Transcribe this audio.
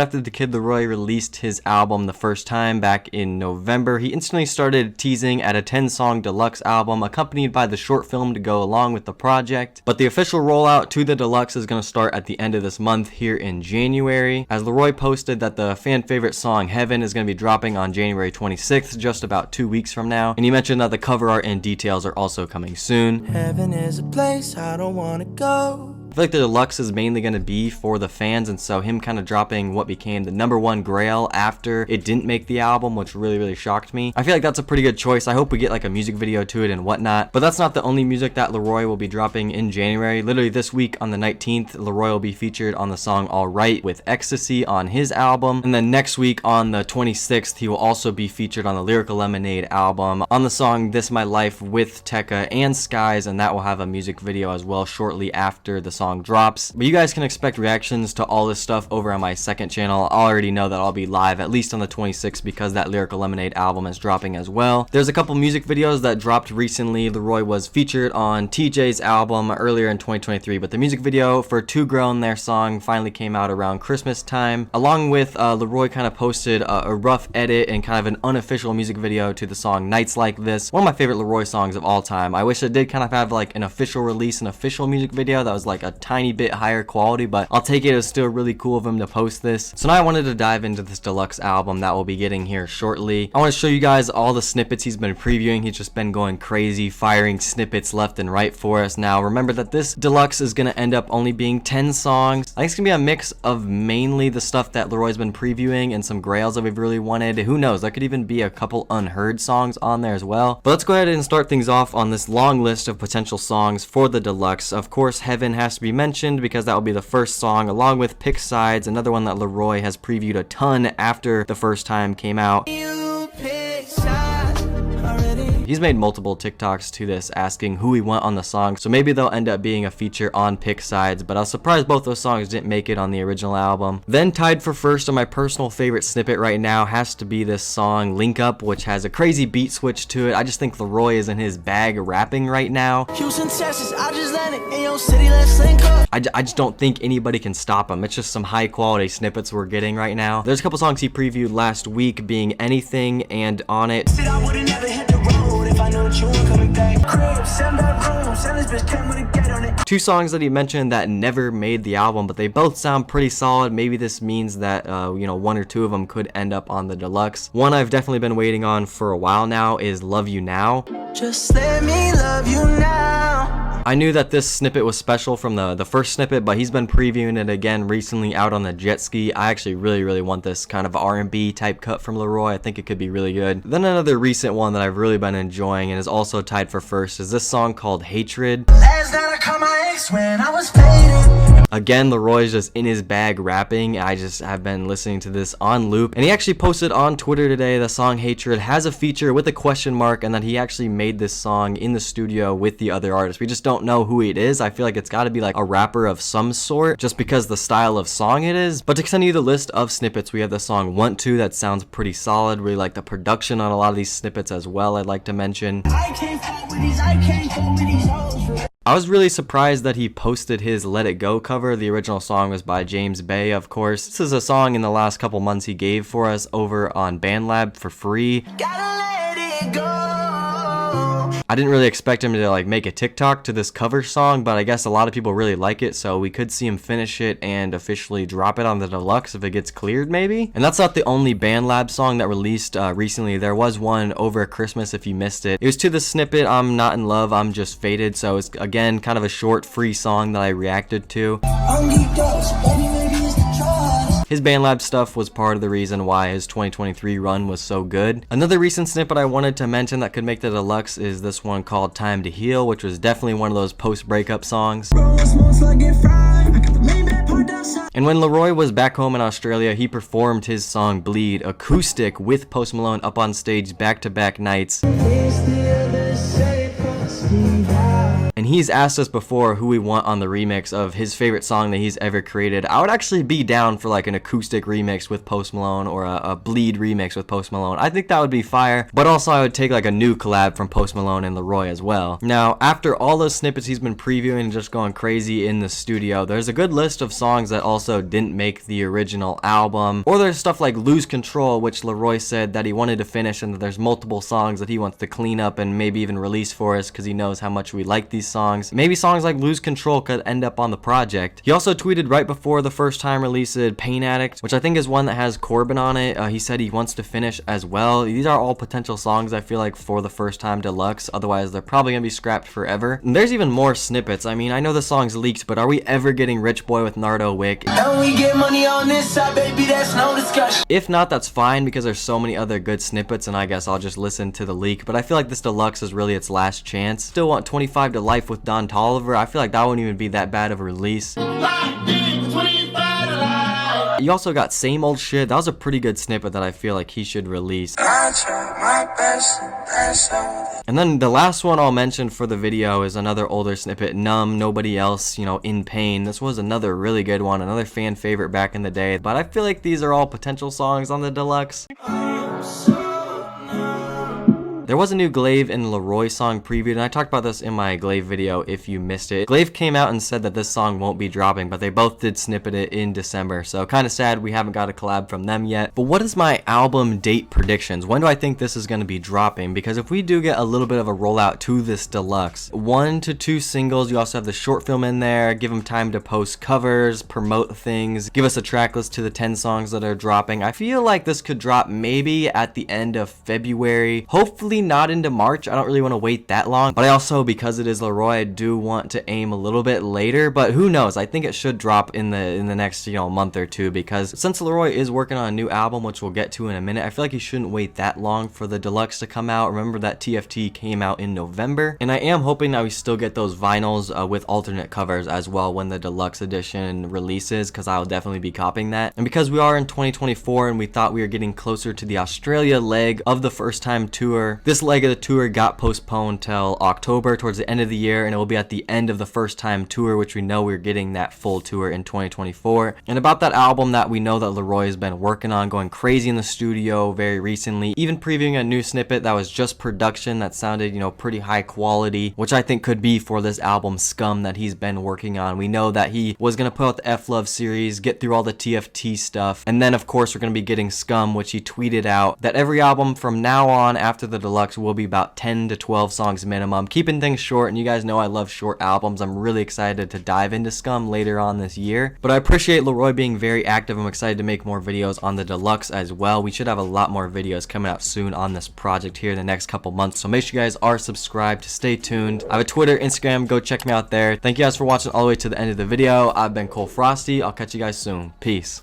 after the Kid LAROI released his album the first time back in November, he instantly started teasing at a 10-song deluxe album accompanied by the short film to go along with the project. But the official rollout to the deluxe is going to start at the end of this month here in January, as LAROI posted that the fan favorite song Heaven is going to be dropping on January 26th, just about 2 weeks from now. And he mentioned that the cover art and details are also coming soon. Heaven is a place I don't want to go. I feel like the deluxe is mainly going to be for the fans, and so him kind of dropping what became the #1 grail after it didn't make the album, which really shocked me. I feel like that's a pretty good choice. I hope we get like a music video to it and whatnot. But that's not the only music that LAROI will be dropping in January. Literally this week on the 19th, LAROI will be featured on the song Alright with Ecstasy on his album. And then next week on the 26th, he will also be featured on the Lyrical Lemonade album on the song This My Life with Tekka and Skies, and that will have a music video as well shortly after the song drops. But you guys can expect reactions to all this stuff over on my second channel. I already know that I'll be live at least on the 26th because that Lyrical Lemonade album is dropping as well. There's a couple music videos that dropped recently. LAROI was featured on TJ's album earlier in 2023, but the music video for Two Grown, their song, finally came out around Christmas time. Along with LAROI kind of posted a rough edit and kind of an unofficial music video to the song Nights Like This, one of my favorite LAROI songs of all time. I wish it did kind of have like an official release, an official music video that was like a tiny bit higher quality, but I'll take it. It was still really cool of him to post this. So now I wanted to dive into this deluxe album that we'll be getting here shortly. I want to show you guys all the snippets he's been previewing. He's just been going crazy, firing snippets left and right for us. Now remember that this deluxe is going to end up only being 10 songs. I think it's going to be a mix of mainly the stuff that LAROI's been previewing and some grails that we've really wanted. Who knows, there could even be a couple unheard songs on there as well. But let's go ahead and start things off on this long list of potential songs for the deluxe. Of course, Heaven has to be mentioned because that will be the first song, along with Pick Sides, another one that LAROI has previewed a ton after the first time came out. He's made multiple TikToks to this asking who we want on the song, so maybe they'll end up being a feature on Pick Sides, but I was surprised both those songs didn't make it on the original album. Then tied for first on my personal favorite snippet right now has to be this song Link Up, which has a crazy beat switch to it. I just think LAROI is in his bag rapping right now. Houston, Texas, I just landed in your city, let's link up. I just don't think anybody can stop him. It's just some high quality snippets we're getting right now. There's a couple songs he previewed last week, being Anything and On It. Two songs that he mentioned that never made the album, but they both sound pretty solid. Maybe this means that you know, one or two of them could end up on the deluxe. One I've definitely been waiting on for a while now is Love You Now. Just let me love you now. I knew that this snippet was special from the first snippet, but he's been previewing it again recently out on the jet ski. I actually really want this kind of R&B type cut from LAROI. I think it could be really good. Then another recent one that I've really been enjoying and is also tied for first is this song called Hatred. Last night I caught my ex when I was faded. Again, LAROI's just in his bag rapping. I just have been listening to this on loop. And he actually posted on Twitter today the song Hatred has a feature with a question mark, and that he actually made this song in the studio with the other artist. We just don't know who it is. I feel like it's got to be like a rapper of some sort, just because the style of song it is. But to continue the list of snippets, we have the song Want To that sounds pretty solid. Really like the production on a lot of these snippets as well, I'd like to mention. I was really surprised that he posted his Let It Go cover. The original song was by James Bay, of course. This is a song in the last couple months he gave for us over on BandLab for free. Gotta let it go. I didn't really expect him to like make a TikTok to this cover song, but I guess a lot of people really like it, so we could see him finish it and officially drop it on the deluxe if it gets cleared maybe. And that's not the only BandLab song that released recently. There was one over Christmas if you missed it. It was to the snippet I'm Not in Love, I'm Just Faded, so it's again kind of a short free song that I reacted to. His BandLab stuff was part of the reason why his 2023 run was so good. Another recent snippet I wanted to mention that could make the deluxe is this one called Time to Heal, which was definitely one of those post-breakup songs. And when LAROI was back home in Australia, he performed his song Bleed acoustic with Post Malone up on stage back-to-back nights. and he's asked us before who we want on the remix of his favorite song that he's ever created. I would actually be down for like an acoustic remix with Post Malone or a bleed remix with Post Malone. I think that would be fire, but also I would take like a new collab from Post Malone and LAROI as well. Now, after all those snippets he's been previewing and just going crazy in the studio, there's a good list of songs that also didn't make the original album, or there's stuff like Lose Control, which LAROI said that he wanted to finish, and that there's multiple songs that he wants to clean up and maybe even release for us because he knows how much we like these songs. Maybe songs like Lose Control could end up on the project. He also tweeted right before the first time released Pain Addict, which I think is one that has Corbin on it. He said he wants to finish as well. These are all potential songs I feel like for the first time deluxe, otherwise they're probably gonna be scrapped forever. And there's even more snippets. I mean, I know the song's leaked, but are we ever getting Rich Boy with Nardo Wick? And we get money on this side, baby, that's no discussion. If not, that's fine because there's so many other good snippets, and I guess I'll just listen to the leak. But I feel like this deluxe is really its last chance. Still want 25 to Life with Don Toliver. I feel like that wouldn't even be that bad of a release. You also got Same Old Shit. That was a pretty good snippet that I feel like he should release. And then the last one I'll mention for the video is another older snippet, Numb, Nobody Else, you know, In Pain. This was another really good one, another fan favorite back in the day. But I feel like these are all potential songs on the deluxe. There was a new Glaive and LAROI song previewed, and I talked about this in my Glaive video if you missed it. Glaive came out and said that this song won't be dropping, but they both did snippet it in December, so kind of sad we haven't got a collab from them yet. But what is my album date predictions? When do I think this is going to be dropping? Because if we do get a little bit of a rollout to this deluxe, 1 to 2 singles, you also have the short film in there, give them time to post covers, promote things, give us a track list to the 10 songs that are dropping. I feel like this could drop maybe at the end of February, hopefully not into March. I don't really want to wait that long, but I also, because it is LAROI, I do want to aim a little bit later, but who knows? I think it should drop in the next, you know, month or two, because since LAROI is working on a new album, which we'll get to in a minute, I feel like he shouldn't wait that long for the deluxe to come out. Remember that TFT came out in November, and I am hoping that we still get those vinyls with alternate covers as well when the deluxe edition releases, because I'll definitely be copying that. And because we are in 2024 and we thought we were getting closer to the Australia leg of the First Time tour, this leg of the tour got postponed till October, towards the end of the year, and it will be at the end of the First Time tour, which we know we're getting that full tour in 2024. And about that album that we know that LAROI has been working on, going crazy in the studio very recently, even previewing a new snippet that was just production that sounded, you know, pretty high quality, which I think could be for this album Scum that he's been working on. We know that he was going to put out the F-Love series, get through all the TFT stuff, and then of course we're going to be getting Scum, which he tweeted out that every album from now on after the deluxe will be about 10 to 12 songs minimum, keeping things short, and you guys know I love short albums. I'm really excited to dive into Scum later on this year, but I appreciate LAROI being very active. I'm excited to make more videos on the deluxe as well. We should have a lot more videos coming out soon on this project here in the next couple months, so make sure you guys are subscribed, stay tuned. I have a Twitter, Instagram, go check me out there. Thank you guys for watching all the way to the end of the video. I've been Cole Frosty. I'll catch you guys soon. Peace.